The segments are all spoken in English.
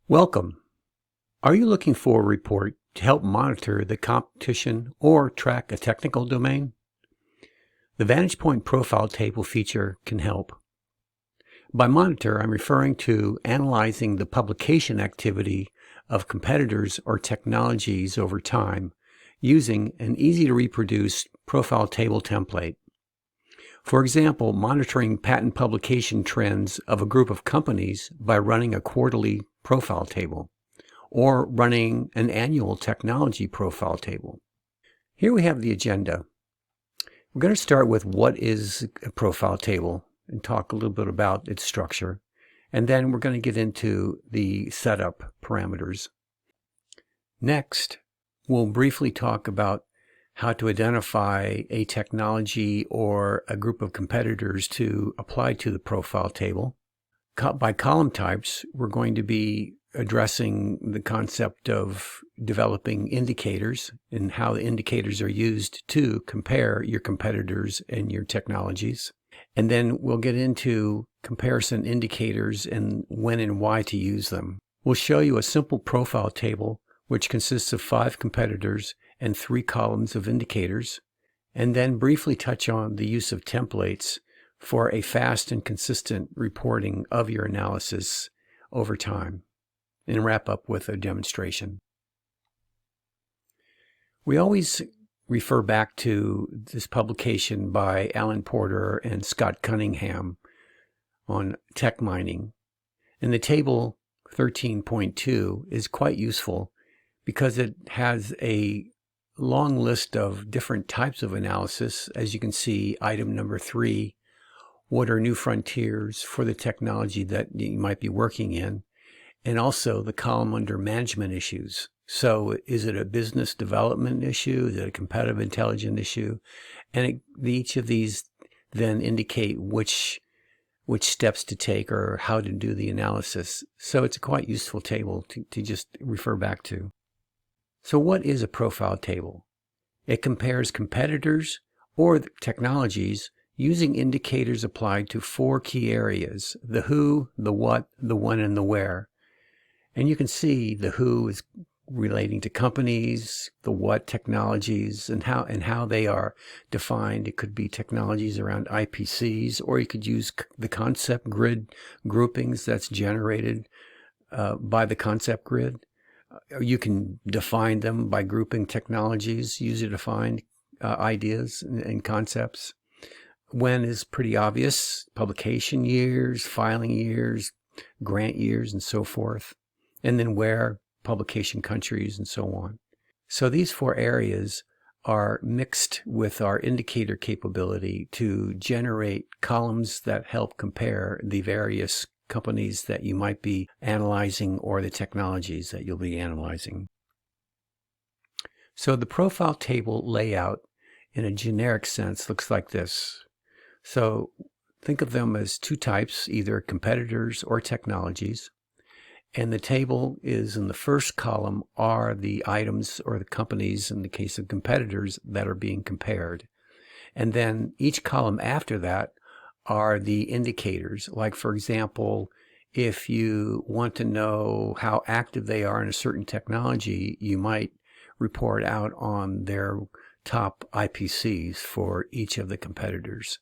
Welcome. Are you looking for a report to help monitor the competition or track a technical domain? The VantagePoint profile table feature can help. By monitor, I'm referring to analyzing the publication activity of competitors or technologies over time using an easy-to-reproduce profile table template. For example, monitoring patent publication trends of a group of companies by running a quarterly profile table, or running an annual technology profile table. Here we have the agenda. We're going to start with what is a profile table and talk a little bit about its structure, and then we're going to get into the setup parameters. Next, we'll briefly talk about how to identify a technology or a group of competitors to apply to the profile table. By column types, we're going to be addressing the concept of developing indicators and how the indicators are used to compare your competitors and your technologies. And then we'll get into comparison indicators and when and why to use them. We'll show you a simple profile table which consists of 5 competitors and 3 columns of indicators, and then briefly touch on the use of templates for a fast and consistent reporting of your analysis over time, and wrap up with a demonstration. We always refer back to this publication by Alan Porter and Scott Cunningham on tech mining. And the table 13.2 is quite useful because it has a long list of different types of analysis. As you can see, item number 3, what are new frontiers for the technology that you might be working in? And also the column under management issues. So is it a business development issue? Is it a competitive intelligence issue? And each of these then indicate which steps to take or how to do the analysis. So it's a quite useful table to just refer back to. So what is a profile table? It compares competitors or technologies using indicators applied to 4 key areas: the who, the what, the when, and the where. And you can see the who is relating to companies, the what technologies, and how they are defined. It could be technologies around IPCs, or you could use the concept grid groupings that's generated by the concept grid. You can define them by grouping technologies, user-defined ideas and concepts. When is pretty obvious: publication years, filing years, grant years, and so forth. And then where, publication countries, and so on. So these 4 areas are mixed with our indicator capability to generate columns that help compare the various companies that you might be analyzing or the technologies that you'll be analyzing. So the profile table layout in a generic sense looks like this. So think of them as 2 types, either competitors or technologies. And the table is, in the first column are the items or the companies, in the case of competitors, that are being compared. And then each column after that are the indicators. Like, for example, if you want to know how active they are in a certain technology, you might report out on their top IPCs for each of the competitors.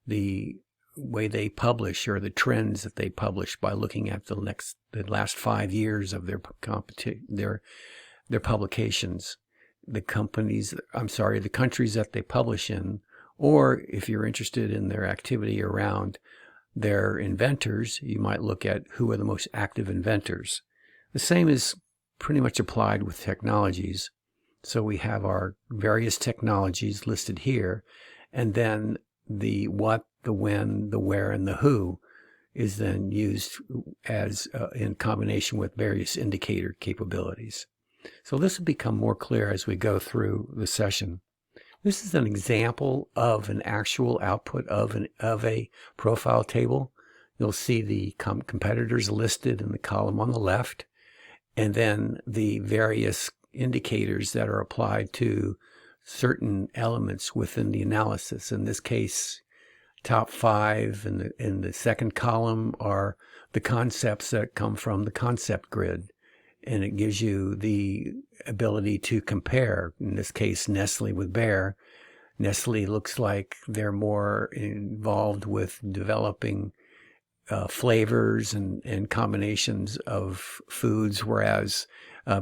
The way they publish, or the trends that they publish, by looking at the last 5 years of their publications, the countries that they publish in, or if you're interested in their activity around their inventors, you might look at who are the most active inventors. The same is pretty much applied with technologies. So we have our various technologies listed here, and then the what, the when, the where, and the who is then used as in combination with various indicator capabilities. So this will become more clear as we go through the session. This is an example of an actual output of a profile table. You'll see the competitors listed in the column on the left, and then the various indicators that are applied to certain elements within the analysis. In this case, top 5 in the second column are the concepts that come from the concept grid. And it gives you the ability to compare, in this case, Nestle with Bayer. Nestle looks like they're more involved with developing flavors and combinations of foods, whereas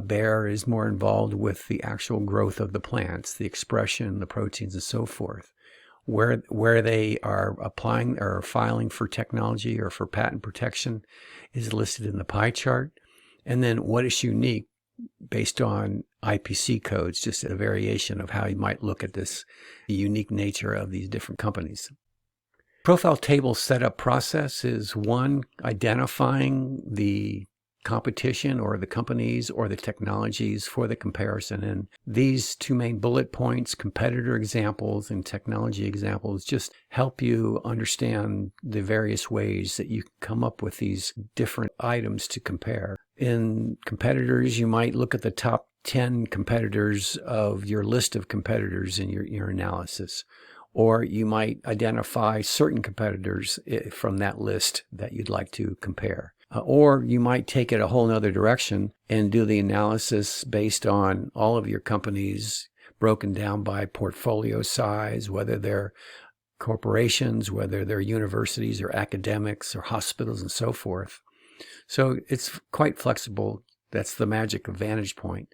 Bayer is more involved with the actual growth of the plants, the expression, the proteins, and so forth. Where they are applying or filing for technology or for patent protection is listed in the pie chart. And then what is unique based on IPC codes, just a variation of how you might look at this, the unique nature of these different companies. Profile table setup process is one, identifying the competition or the companies or the technologies for the comparison. And these 2 main bullet points, competitor examples and technology examples, just help you understand the various ways that you can come up with these different items to compare. In competitors, you might look at the top 10 competitors of your list of competitors in your analysis. Or you might identify certain competitors from that list that you'd like to compare. Or you might take it a whole nother direction and do the analysis based on all of your companies broken down by portfolio size, whether they're corporations, whether they're universities or academics or hospitals and so forth. So it's quite flexible. That's the magic of VantagePoint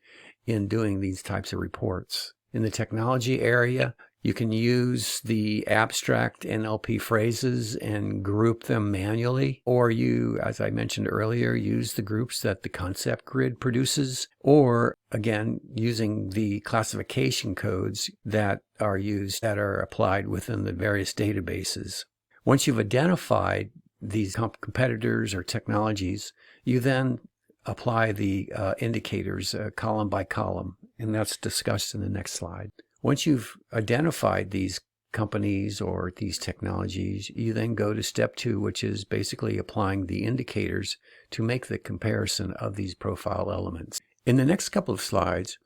in doing these types of reports. In the technology area, you can use the abstract NLP phrases and group them manually, or you, as I mentioned earlier, use the groups that the concept grid produces, or again, using the classification codes that are used, that are applied within the various databases. Once you've identified these competitors or technologies, you then apply the indicators column by column, and that's discussed in the next slide. Once you've identified these companies or these technologies, you then go to step 2, which is basically applying the indicators to make the comparison of these profile elements. In the next couple of slides,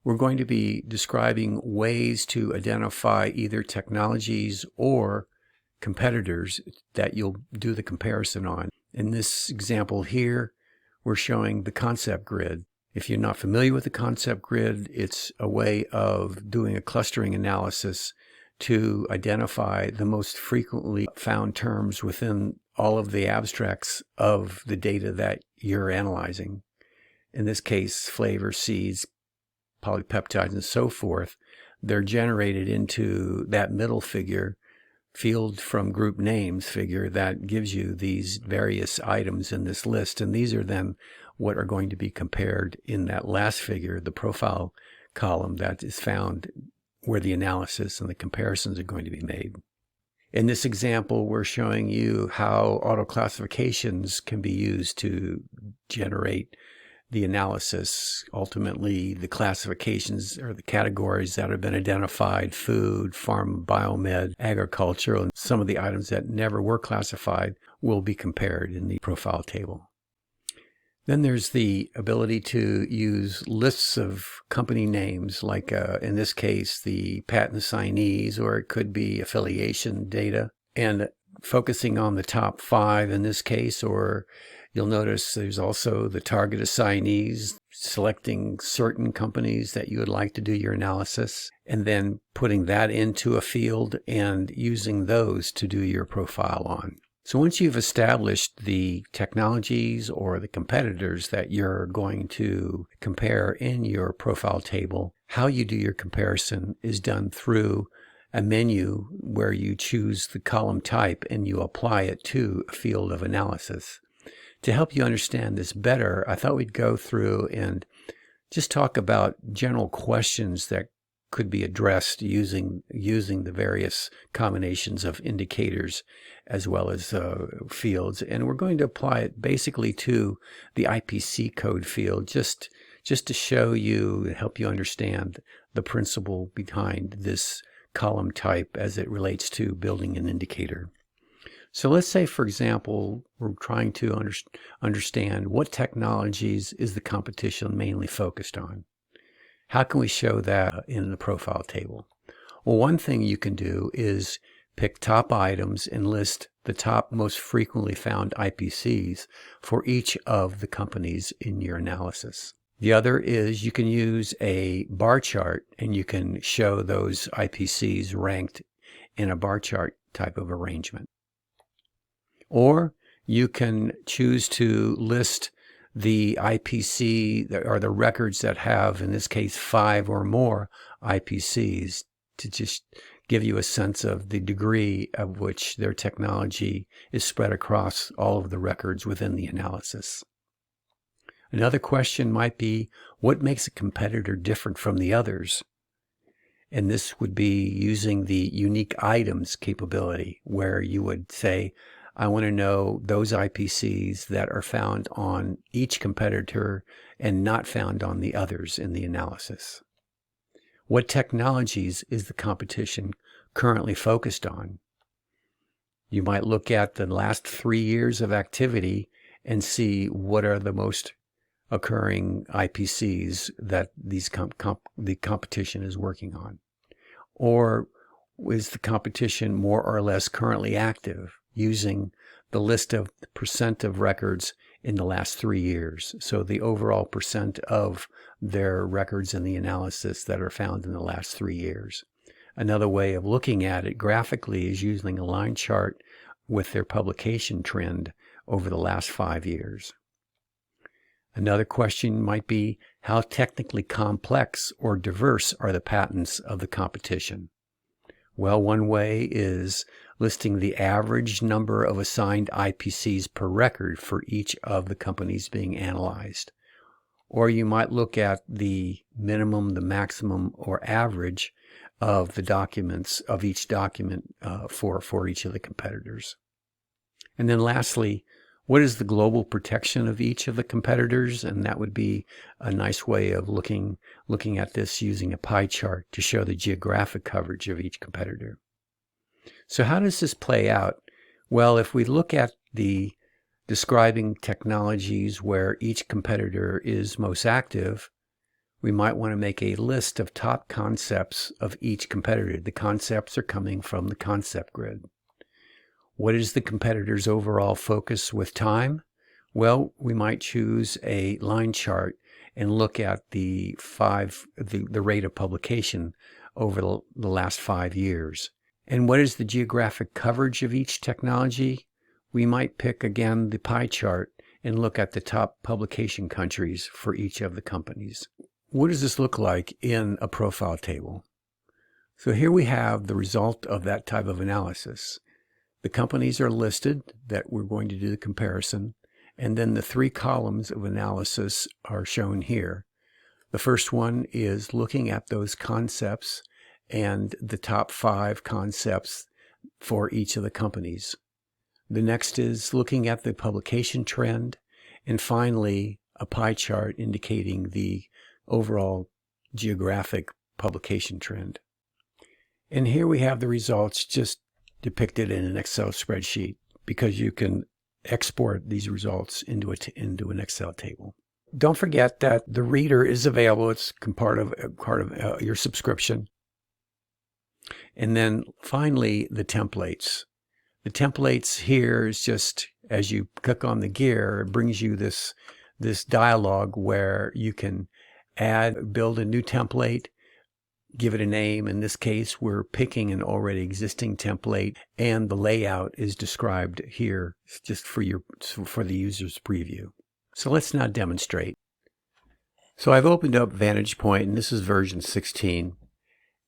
we're going to be describing ways to identify either technologies or competitors that you'll do the comparison on. In this example here, we're showing the concept grid. If you're not familiar with the concept grid, it's a way of doing a clustering analysis to identify the most frequently found terms within all of the abstracts of the data that you're analyzing. In this case, flavors, seeds, polypeptides, and so forth. They're generated into that middle figure, field from group names figure, that gives you these various items in this list. And these are then what are going to be compared in that last figure, the profile column that is found where the analysis and the comparisons are going to be made. In this example, we're showing you how auto classifications can be used to generate the analysis. Ultimately, the classifications or the categories that have been identified: food, farm, biomed, agriculture, and some of the items that never were classified will be compared in the profile table. Then there's the ability to use lists of company names, like in this case, the patent assignees, or it could be affiliation data, and focusing on the top 5 in this case. Or you'll notice there's also the target assignees, selecting certain companies that you would like to do your analysis, and then putting that into a field and using those to do your profile on. So once you've established the technologies or the competitors that you're going to compare in your profile table, how you do your comparison is done through a menu where you choose the column type and you apply it to a field of analysis. To help you understand this better, I thought we'd go through and just talk about general questions that could be addressed using the various combinations of indicators as well as fields. And we're going to apply it basically to the IPC code field just to show you and help you understand the principle behind this column type as it relates to building an indicator. So let's say, for example, we're trying to understand what technologies is the competition mainly focused on. How can we show that in the profile table? Well, one thing you can do is pick top items and list the top most frequently found IPCs for each of the companies in your analysis. The other is you can use a bar chart and you can show those IPCs ranked in a bar chart type of arrangement. Or you can choose to list the IPC or the records that have, in this case, 5 or more IPCs to just give you a sense of the degree of which their technology is spread across all of the records within the analysis. Another question might be, what makes a competitor different from the others? And this would be using the unique items capability, where you would say, I want to know those IPCs that are found on each competitor and not found on the others in the analysis. What technologies is the competition currently focused on? You might look at the last 3 years of activity and see what are the most occurring IPCs that the competition is working on. Or is the competition more or less currently active, using the list of the percent of records in the last 3 years? So the overall percent of their records in the analysis that are found in the last 3 years. Another way of looking at it graphically is using a line chart with their publication trend over the last 5 years. Another question might be, how technically complex or diverse are the patents of the competition? Well, one way is listing the average number of assigned IPCs per record for each of the companies being analyzed. Or you might look at the minimum, the maximum, or average of the documents, of each document for each of the competitors. And then lastly, what is the global protection of each of the competitors? And that would be a nice way of looking at this using a pie chart to show the geographic coverage of each competitor. So how does this play out? Well, if we look at the describing technologies where each competitor is most active, we might want to make a list of top concepts of each competitor. The concepts are coming from the concept grid. What is the competitor's overall focus with time? Well, we might choose a line chart and look at the rate of publication over the last 5 years. And what is the geographic coverage of each technology? We might pick again the pie chart and look at the top publication countries for each of the companies. What does this look like in a profile table? So here we have the result of that type of analysis. The companies are listed that we're going to do the comparison, and then the 3 columns of analysis are shown here. The first one is looking at those concepts and the top 5 concepts for each of the companies. The next is looking at the publication trend, and finally a pie chart indicating the overall geographic publication trend. And here we have the results just depicted in an Excel spreadsheet, because you can export these results into an Excel table. Don't forget that the reader is available. It's part of your subscription. And then finally, the templates. The templates here is just, as you click on the gear, it brings you this dialog where you can build a new template, give it a name. In this case, we're picking an already existing template, and the layout is described here just for the user's preview. So let's now demonstrate. So I've opened up VantagePoint, and this is version 16.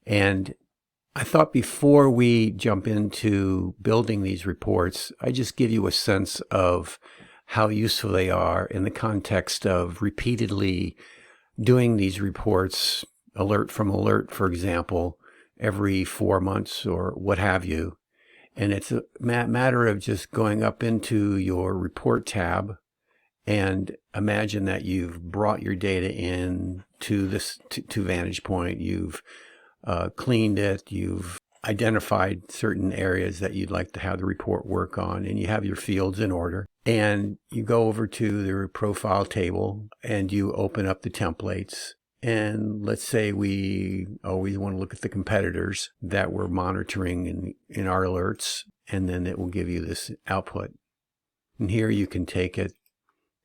And I thought before we jump into building these reports, I just give you a sense of how useful they are in the context of repeatedly doing these reports, alert from alert, for example, every 4 months or what have you. And it's a matter of just going up into your report tab and imagine that you've brought your data in to VantagePoint. You've cleaned it. You've identified certain areas that you'd like to have the report work on, and you have your fields in order. And you go over to the profile table and you open up the templates, And let's say we always want to look at the competitors that we're monitoring in our alerts, and then it will give you this output. And here you can take it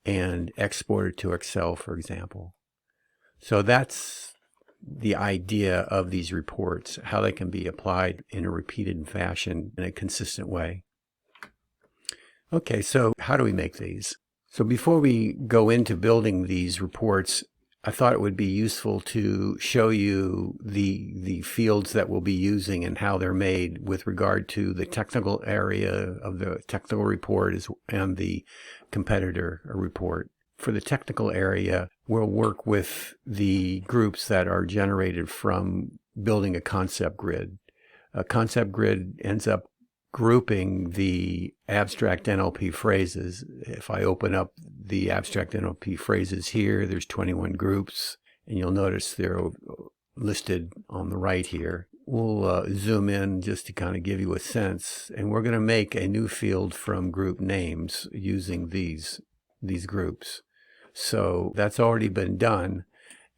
and export it to Excel, for example. So that's the idea of these reports, how they can be applied in a repeated fashion in a consistent way. Okay, so how do we make these? So before we go into building these reports, I thought it would be useful to show you the fields that we'll be using and how they're made with regard to the technical area of the technical report and the competitor report. For the technical area, we'll work with the groups that are generated from building a concept grid. A concept grid ends up grouping the abstract NLP phrases. If I open up the abstract NLP phrases here, there's 21 groups, and you'll notice they're listed on the right here. We'll zoom in just to kind of give you a sense, and we're going to make a new field from group names using these groups. So that's already been done,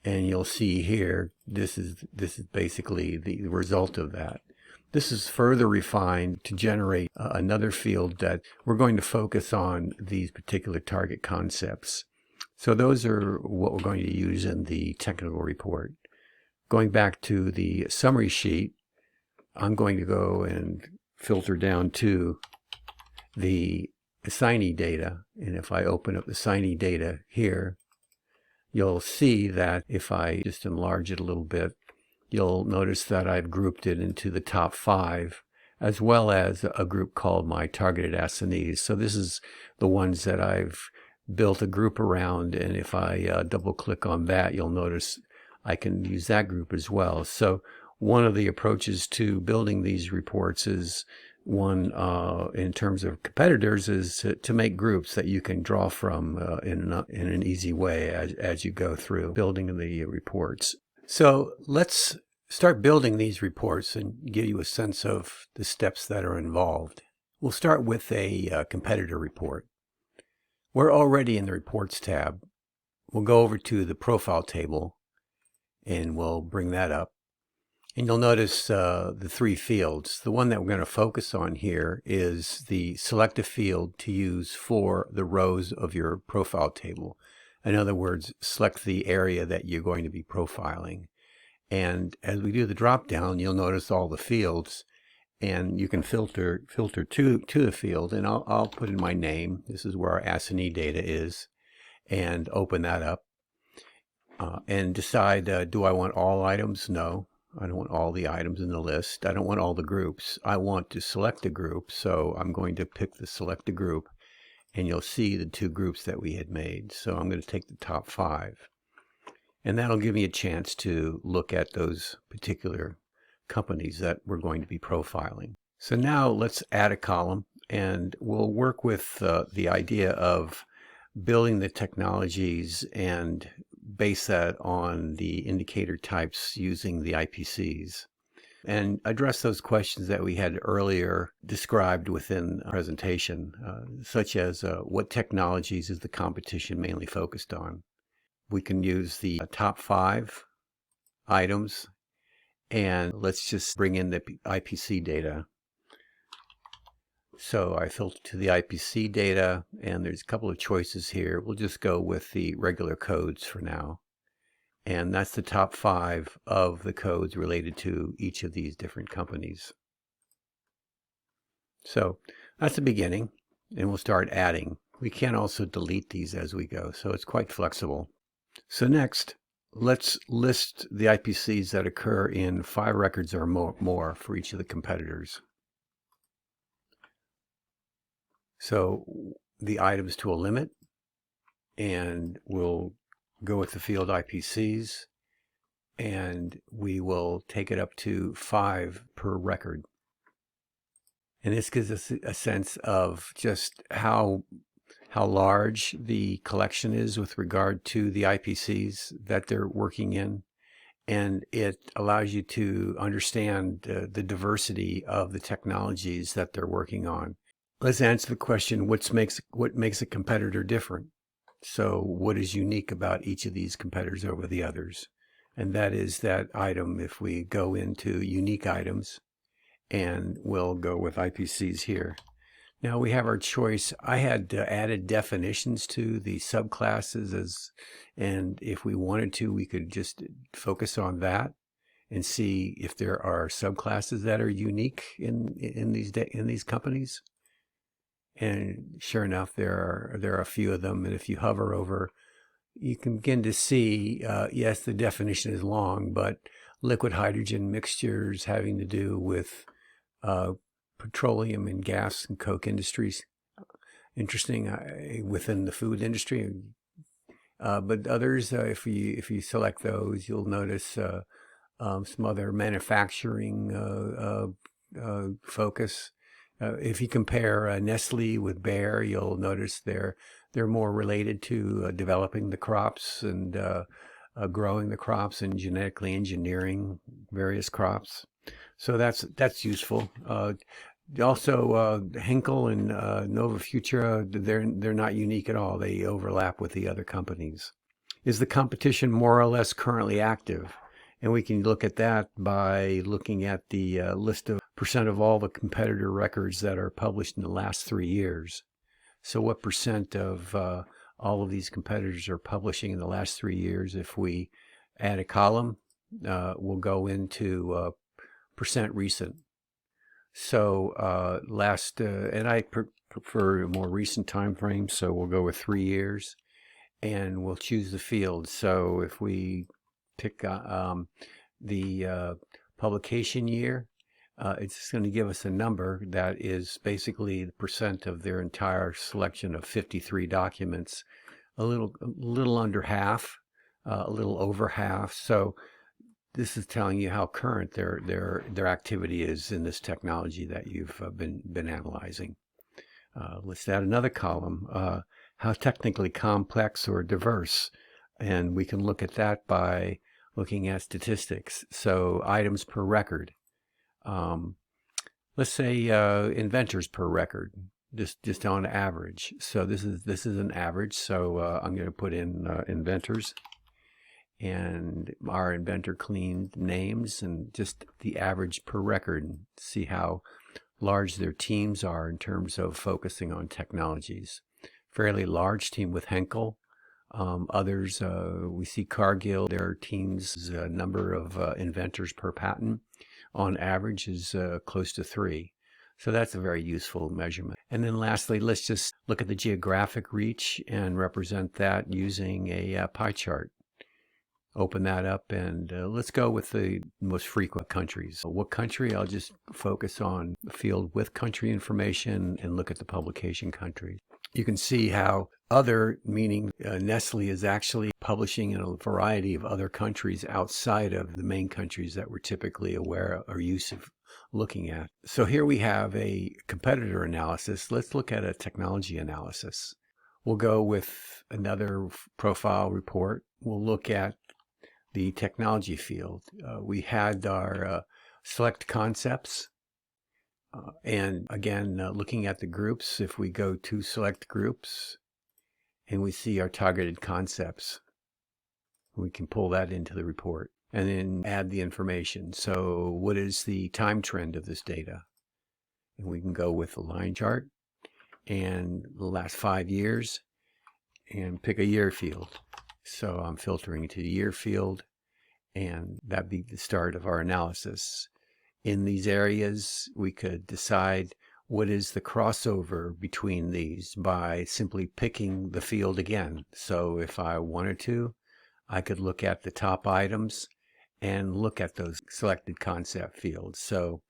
and you'll see here this is basically the result of that. This is further refined to generate another field that we're going to focus on these particular target concepts. So those are what we're going to use in the technical report. Going back to the summary sheet, I'm going to go and filter down to the assignee data. And if I open up the assignee data here, you'll see that if I just enlarge it a little bit, you'll notice that I've grouped it into the top 5, as well as a group called my targeted assignees. So this is the ones that I've built a group around, and if I double click on that, you'll notice I can use that group as well. So one of the approaches to building these reports is one in terms of competitors is to make groups that you can draw from in an easy way as you go through building the reports. So let's start building these reports and give you a sense of the steps that are involved. We'll start with a competitor report. We're already in the Reports tab. We'll go over to the Profile table and we'll bring that up. And you'll notice the 3 fields. The one that we're going to focus on here is the select a field to use for the rows of your profile table. In other words, select the area that you're going to be profiling. And as we do the drop down, you'll notice all the fields, and you can filter to the field. And I'll put in my name. This is where our assignee data is, and open that up and decide, do I want all items? No, I don't want all the items in the list. I don't want all the groups. I want to select a group, so I'm going to pick the select a group. And you'll see the 2 groups that we had made. So I'm going to take the top 5. And that'll give me a chance to look at those particular companies that we're going to be profiling. So now let's add a column, and we'll work with the idea of building the technologies and base that on the indicator types using the IPCs. And address those questions that we had earlier described within the presentation, such as what technologies is the competition mainly focused on. We can use the top 5 items, and let's just bring in the IPC data. So I filter to the IPC data, and there's a couple of choices here. We'll just go with the regular codes for now. And that's the top 5 of the codes related to each of these different companies. So that's the beginning, and we'll start adding. We can also delete these as we go, so it's quite flexible. So next, let's list the IPCs that occur in 5 records or more for each of the competitors. So the items to a limit, and we'll go with the field IPCs, and we will take it up to 5 per record. And this gives us a sense of just how large the collection is with regard to the IPCs that they're working in. And it allows you to understand the diversity of the technologies that they're working on. Let's answer the question, what makes a competitor different? So what is unique about each of these competitors over the others? and that is that item. If we go into unique items, and we'll go with IPCs here. Now we have our choice. I had added definitions to the subclasses, and if we wanted to, we could just focus on that and see if there are subclasses that are unique in these companies. And sure enough, there are a few of them. And if you hover over, you can begin to see, yes, the definition is long, but liquid hydrogen mixtures having to do with petroleum and gas and coke industries. Interesting within the food industry. But others, if you select those, you'll notice some other manufacturing focus. If you compare Nestle with Bayer, you'll notice they're more related to developing the crops and growing the crops and genetically engineering various crops. So that's useful. Also, Henkel and Nova Futura, they're not unique at all. They overlap with the other companies. Is the competition more or less currently active? And we can look at that by looking at the list of percent of all the competitor records that are published in the last 3 years. So what percent of all of these competitors are publishing in the last 3 years? If we add a column, we'll go into percent recent. So and I prefer a more recent time frame, so we'll go with 3 years, and we'll choose the field. So if we pick the publication year, it's going to give us a number that is basically the percent of their entire selection of 53 documents, a little under half, a little over half. So this is telling you how current their activity is in this technology that you've been analyzing. Let's add another column, how technically complex or diverse, and we can look at that by looking at statistics. So items per record. Let's say inventors per record, just on average. So this is an average. So I'm going to put in inventors, and our inventor cleaned names and just the average per record, and see how large their teams are in terms of focusing on technologies. Fairly large team with Henkel. Others, we see Cargill, their team's number of inventors per patent on average is close to 3. So that's a very useful measurement. And then lastly, let's just look at the geographic reach and represent that using a pie chart. Open that up, and let's go with the most frequent countries. What country? I'll just focus on the field with country information and look at the publication country. You can see how other, meaning Nestle, is actually publishing in a variety of other countries outside of the main countries that we're typically aware or used to looking at. So here we have a competitor analysis. Let's look at a technology analysis. We'll go with another profile report. We'll look at the technology field. We had our select concepts. And again, looking at the groups, if we go to select groups and we see our targeted concepts, we can pull that into the report and then add the information. So what is the time trend of this data? And we can go with the line chart and the last 5 years and pick a year field. So I'm filtering to the year field, and that'd be the start of our analysis. In these areas, we could decide what is the crossover between these by simply picking the field again. So if I wanted to, I could look at the top items and look at those selected concept fields. So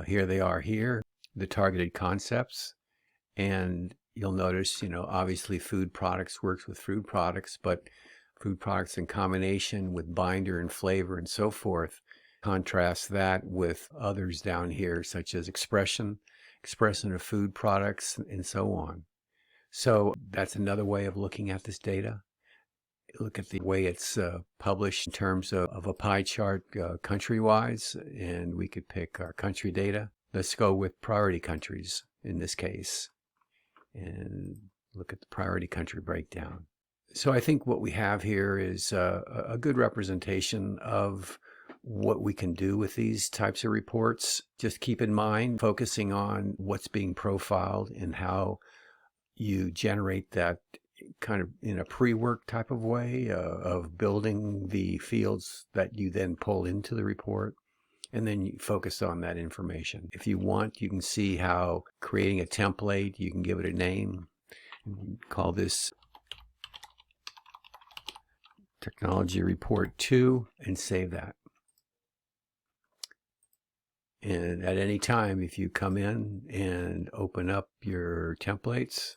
here they are here, the targeted concepts. And you'll notice, obviously food products works with food products, but food products in combination with binder and flavor and so forth. Contrast that with others down here, such as expression of food products, and so on. So that's another way of looking at this data. Look at the way it's published in terms of a pie chart country-wise, and we could pick our country data. Let's go with priority countries in this case, and look at the priority country breakdown. So I think what we have here is a good representation of what we can do with these types of reports. Just keep in mind, focusing on what's being profiled and how you generate that kind of in a pre-work type of way of building the fields that you then pull into the report. And then you focus on that information. If you want, you can see how creating a template, you can give it a name. Call this Technology Report 2 and save that. And at any time, if you come in and open up your templates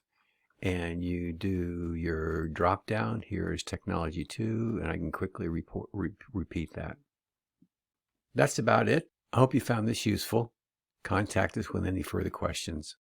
and you do your drop down, here's Technology 2, and I can quickly repeat that. That's about it. I hope you found this useful. Contact us with any further questions.